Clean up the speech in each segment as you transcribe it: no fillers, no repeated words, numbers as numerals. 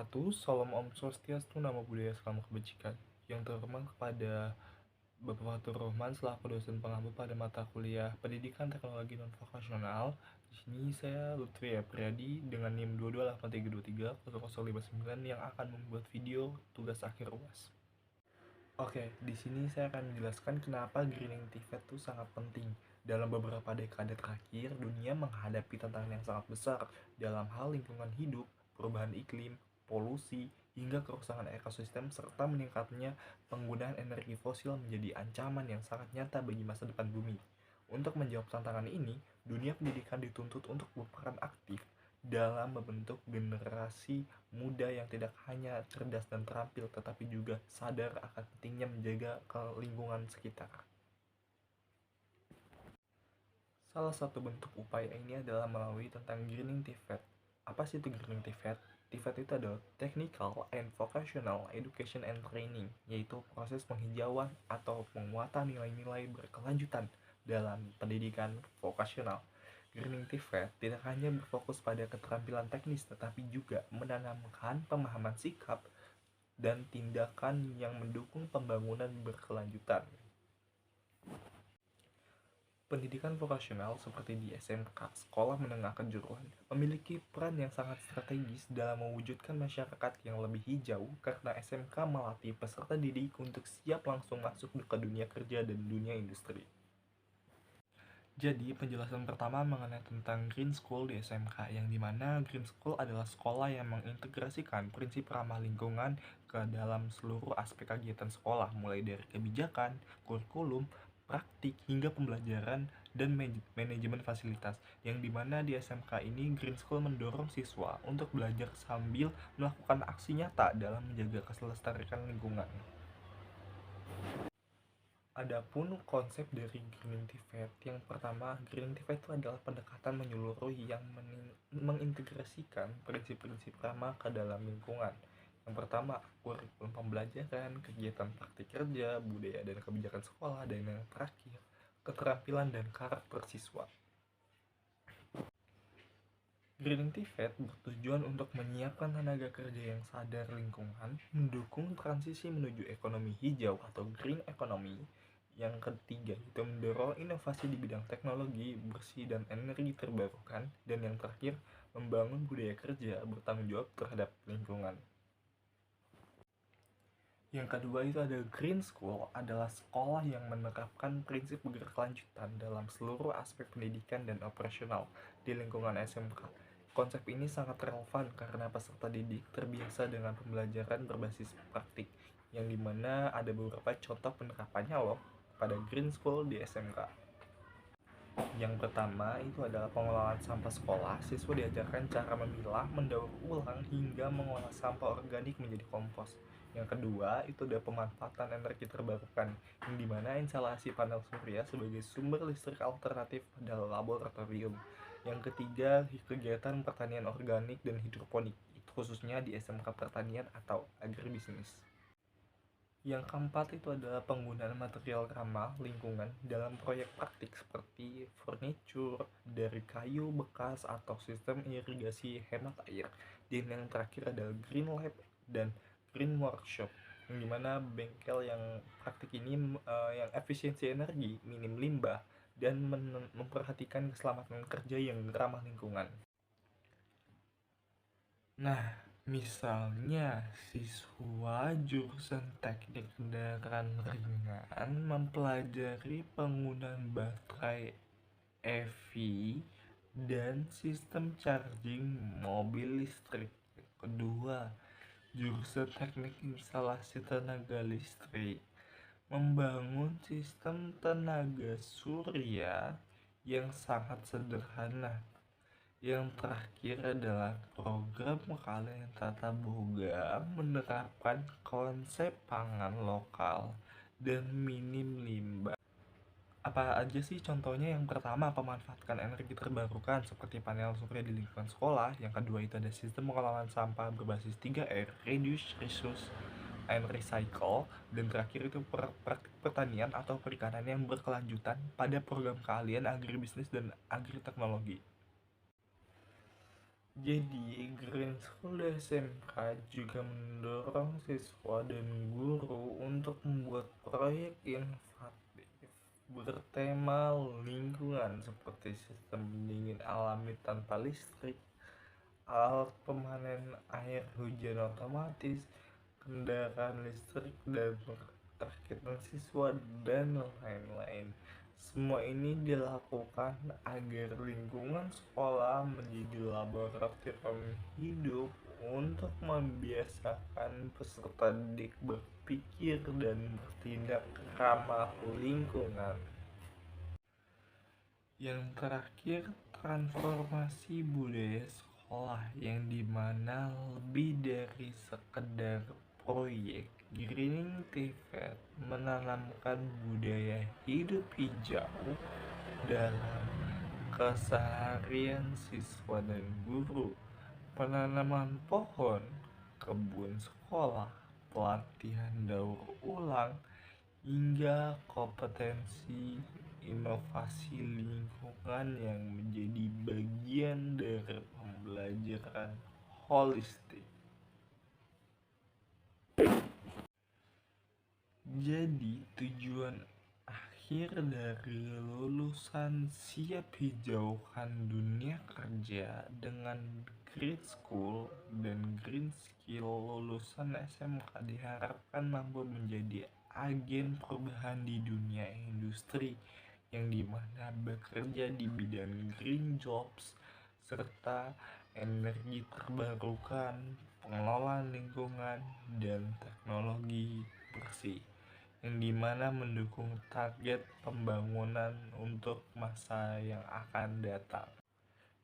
wabarakatuh. Salam Om Swastiastu, Namo Buddhaya, Salam Kebajikan. Yang terhormat kepada Bapak Fatur Rahman selaku dosen pengampu pada mata kuliah Pendidikan Teknologi Non-Vokasional. Di sini saya Lutfi Apriyadi dengan NIM 228323059 yang akan membuat video tugas akhir UAS. Oke, di sini saya akan menjelaskan kenapa greening TVET itu sangat penting. Dalam beberapa dekade terakhir, dunia menghadapi tantangan yang sangat besar dalam hal lingkungan hidup, perubahan iklim, polusi, hingga kerusakan ekosistem serta meningkatnya penggunaan energi fosil menjadi ancaman yang sangat nyata bagi masa depan bumi. Untuk menjawab tantangan ini, dunia pendidikan dituntut untuk berperan aktif dalam membentuk generasi muda yang tidak hanya cerdas dan terampil, tetapi juga sadar akan pentingnya menjaga lingkungan sekitar. Salah satu bentuk upaya ini adalah melalui tentang greening TVET. Apa sih itu greening TVET? TVET itu adalah Technical and Vocational Education and Training, yaitu proses penghijauan atau penguatan nilai-nilai berkelanjutan dalam pendidikan vokasional. Greening TVET tidak hanya berfokus pada keterampilan teknis, tetapi juga menanamkan pemahaman sikap dan tindakan yang mendukung pembangunan berkelanjutan. Pendidikan vokasional seperti di SMK, sekolah menengah kejuruan, memiliki peran yang sangat strategis dalam mewujudkan masyarakat yang lebih hijau karena SMK melatih peserta didik untuk siap langsung masuk ke dunia kerja dan dunia industri. Jadi, penjelasan pertama mengenai tentang Green School di SMK, yang dimana Green School adalah sekolah yang mengintegrasikan prinsip ramah lingkungan ke dalam seluruh aspek kegiatan sekolah, mulai dari kebijakan, kurikulum, praktik, hingga pembelajaran dan manajemen fasilitas, yang dimana di SMK ini Green School mendorong siswa untuk belajar sambil melakukan aksi nyata dalam menjaga kelestarian lingkungan. Adapun konsep dari Greening TVET, yang pertama, Greening TVET itu adalah pendekatan menyeluruh yang mengintegrasikan prinsip-prinsip ramah ke dalam lingkungan. Yang pertama, kurikulum pembelajaran, kegiatan praktik kerja, budaya dan kebijakan sekolah, dan yang terakhir, keterampilan dan karakter siswa. Greening TVET bertujuan untuk menyiapkan tenaga kerja yang sadar lingkungan, mendukung transisi menuju ekonomi hijau atau green economy. Yang ketiga, itu mendorong inovasi di bidang teknologi, bersih dan energi terbarukan. Dan yang terakhir, membangun budaya kerja bertanggung jawab terhadap lingkungan. Yang kedua itu ada Green School, adalah sekolah yang menerapkan prinsip berkelanjutan dalam seluruh aspek pendidikan dan operasional di lingkungan SMK. Konsep ini sangat relevan karena peserta didik terbiasa dengan pembelajaran berbasis praktik, yang dimana ada beberapa contoh penerapannya loh pada Green School di SMK. Yang pertama itu adalah pengelolaan sampah sekolah. Siswa diajarkan cara memilah, mendaur ulang, hingga mengolah sampah organik menjadi kompos. Yang kedua itu ada pemanfaatan energi terbarukan, yang dimana instalasi panel surya sebagai sumber listrik alternatif pada laboratorium. Yang ketiga, kegiatan pertanian organik dan hidroponik, khususnya di SMK Pertanian atau Agribisnis. Yang keempat itu adalah penggunaan material ramah lingkungan dalam proyek praktik seperti furniture dari kayu bekas atau sistem irigasi hemat air. Dan yang terakhir adalah Green Lab dan Green Workshop, yang dimana bengkel yang praktik ini yang efisiensi energi, minim limbah, dan memperhatikan keselamatan kerja yang ramah lingkungan. Nah, misalnya siswa jurusan teknik kendaraan ringan mempelajari penggunaan baterai EV dan sistem charging mobil listrik. Kedua, jurusan teknik instalasi tenaga listrik membangun sistem tenaga surya yang sangat sederhana. Yang terakhir adalah program kalian tata boga menerapkan konsep pangan lokal dan minim limbah. Apa aja sih contohnya? Yang pertama, pemanfaatkan energi terbarukan seperti panel surya di lingkungan sekolah. Yang kedua itu ada sistem pengelolaan sampah berbasis 3R, reduce, reuse, and recycle. Dan terakhir itu praktik pertanian atau perikanan yang berkelanjutan pada program kalian agribisnis dan agriteknologi. Jadi, Green School SMK juga mendorong siswa dan guru untuk membuat proyek inovatif bertema lingkungan seperti sistem pendingin alami tanpa listrik, alat pemanen air hujan otomatis, kendaraan listrik dan perakitan siswa, dan lain-lain. Semua ini dilakukan agar lingkungan sekolah menjadi laboratorium hidup untuk membiasakan peserta didik berpikir dan bertindak ramah lingkungan. Yang terakhir, transformasi budaya sekolah yang dimana lebih dari sekedar proyek, Greening TVET menanamkan budaya hidup hijau dalam keseharian siswa dan guru. Penanaman pohon, kebun sekolah, pelatihan daur ulang, hingga kompetensi inovasi lingkungan yang menjadi bagian dari pembelajaran holistik. Jadi, tujuan akhir dari lulusan siap hijaukan dunia kerja dengan Green School dan Green Skill lulusan SMK diharapkan mampu menjadi agen perubahan di dunia industri yang dimana bekerja di bidang green jobs serta energi terbarukan, pengelolaan lingkungan, dan teknologi bersih yang dimana mendukung target pembangunan untuk masa yang akan datang.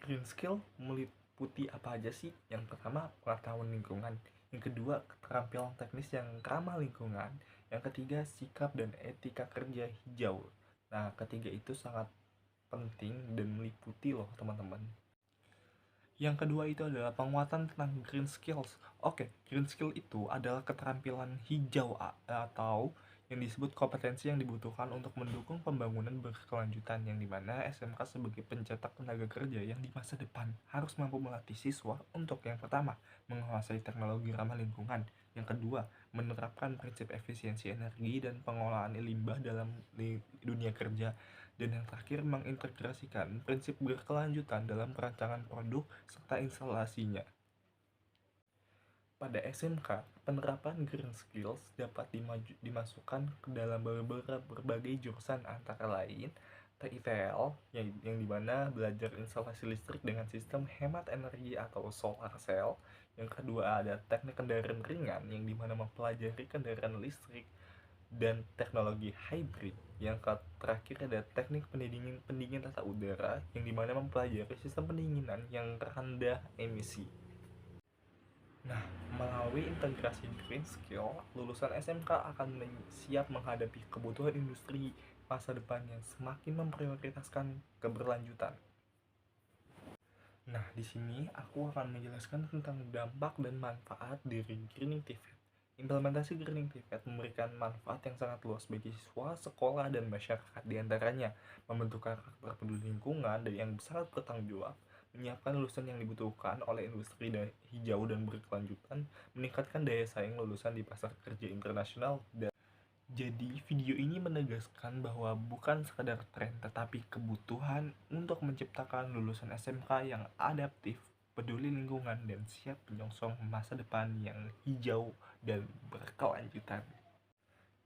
Green skill meliputi apa aja sih? Yang pertama, pengetahuan lingkungan. Yang kedua, keterampilan teknis yang ramah lingkungan. Yang ketiga, sikap dan etika kerja hijau. Nah, ketiga itu sangat penting dan meliputi loh teman-teman. Yang kedua itu adalah penguatan tentang green skills. Oke, green skill itu adalah keterampilan hijau atau yang disebut kompetensi yang dibutuhkan untuk mendukung pembangunan berkelanjutan yang dimana SMK sebagai pencetak tenaga kerja yang di masa depan harus mampu melatih siswa untuk yang pertama, menguasai teknologi ramah lingkungan, yang kedua, menerapkan prinsip efisiensi energi dan pengelolaan limbah dalam dunia kerja, dan yang terakhir mengintegrasikan prinsip berkelanjutan dalam perancangan produk serta instalasinya. Pada SMK, penerapan green skills dapat dimasukkan ke dalam berbagai jurusan antara lain TITL yang dimana belajar instalasi listrik dengan sistem hemat energi atau solar cell. Yang kedua ada teknik kendaraan ringan yang dimana mempelajari kendaraan listrik dan teknologi hybrid. Yang terakhir ada teknik pendingin tata udara yang dimana mempelajari sistem pendinginan yang rendah emisi. Nah, melalui integrasi green skill, lulusan SMK akan siap menghadapi kebutuhan industri masa depan yang semakin memprioritaskan keberlanjutan. Nah, di sini aku akan menjelaskan tentang dampak dan manfaat dari Greening TVET. Implementasi Greening TVET memberikan manfaat yang sangat luas bagi siswa, sekolah, dan masyarakat. Di antaranya, membentuk karakter peduli lingkungan dan yang sangat bertanggung jawab, menyiapkan lulusan yang dibutuhkan oleh industri hijau dan berkelanjutan, meningkatkan daya saing lulusan di pasar kerja internasional, dan jadi, video ini menegaskan bahwa bukan sekadar tren, tetapi kebutuhan untuk menciptakan lulusan SMK yang adaptif, peduli lingkungan, dan siap menyongsong masa depan yang hijau dan berkelanjutan.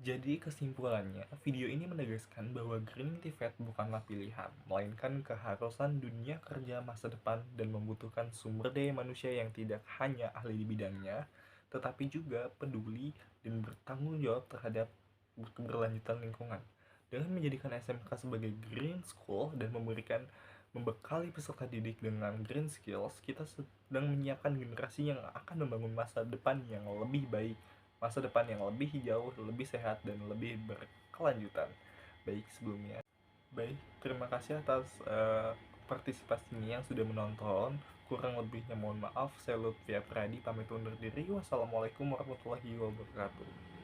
Jadi kesimpulannya, video ini menegaskan bahwa Green TVET bukanlah pilihan, melainkan keharusan dunia kerja masa depan dan membutuhkan sumber daya manusia yang tidak hanya ahli di bidangnya, tetapi juga peduli dan bertanggung jawab terhadap keberlanjutan lingkungan. Dengan menjadikan SMK sebagai Green School dan membekali peserta didik dengan green skills, kita sedang menyiapkan generasi yang akan membangun masa depan yang lebih baik, masa depan yang lebih hijau, lebih sehat, dan lebih berkelanjutan. Baik, sebelumnya. Baik, terima kasih atas partisipasinya yang sudah menonton. Kurang lebihnya mohon maaf. Saya Lutfi Apradi pamit undur diri. Wassalamualaikum warahmatullahi wabarakatuh.